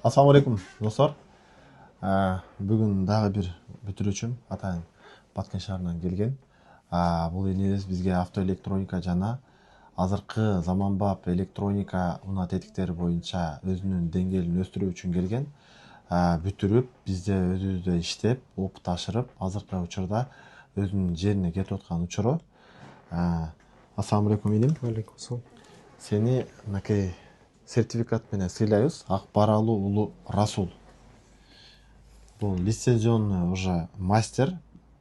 Ассаламу алейкум, достор. Бүгін дағы бір бүтүрүүчүм атайын Баткен шаарынан келген. Бул энебиз бизге автоэлектроника жана азыркы заманбап электроника унаа тетиктери боюнча өзүнүн деңгээлин өстүрүү үчүн келген. Бүтүрүп, бизде өзүбүздө иштеп, опыт ашырып, азыркы учурда өзүнүн жерине кетип аткан учуру. Ассаламу алейкум иним. Алейкум ассалам. Сени мынакей сертификат менен сыйлайбыз. Акбаралуу уулу Расул. Бул лицензионный уже мастер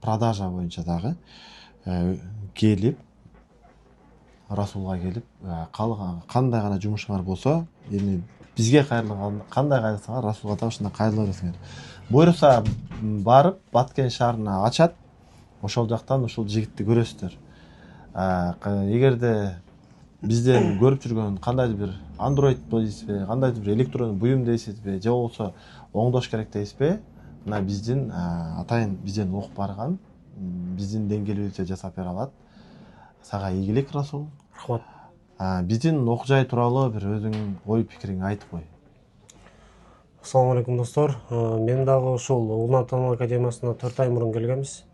продажа боюнча дагы келип, Расулга келип, кандай гана жумушуңар болсо, эми бизге кайрылган кандай кайрылсаңар, Расулга да ушундай кайрыла берсиңер. Буюрса барып Баткен шаарына ачат. Ошол жактан ушул жигитти көрөсүздөр. Эгерде бизден көрүп жүргөн кандайдыр бир Android дейсизби, кандайдыр бир электрондук буюм дейсизби, же болбосо оңдош керек дейсизби, мына биздин атайын бизден окуп барган, биздин деңгээлибизде жасап бере алат. Сага ийгилик, Расул. Рахмат. Биздин окуу жай тууралуу бир өзүңүн ой пикириңди айтып кой. Ассаламу алейкум достор. Мен дагы ушул Улан Атаман академиясына 4 ай мурун келгенбиз.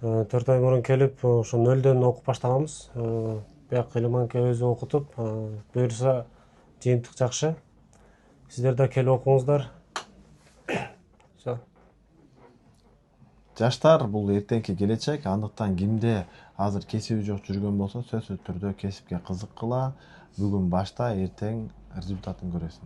4 ай мурун келип, ошо нөлдөн окуп баштаганбыз. Бияк Элиманке өзү окутуп, буюрса жыйынтык жакшы. Сиздер да келип окуңуздар. Жаштар бул эртеңки келечек, андыктан кимде азыр кесиби жок жүргөн болсо, сөзсүз түрдө кесипке кызыккыла. Бүгүн башта, эртең результатын көрөсүң.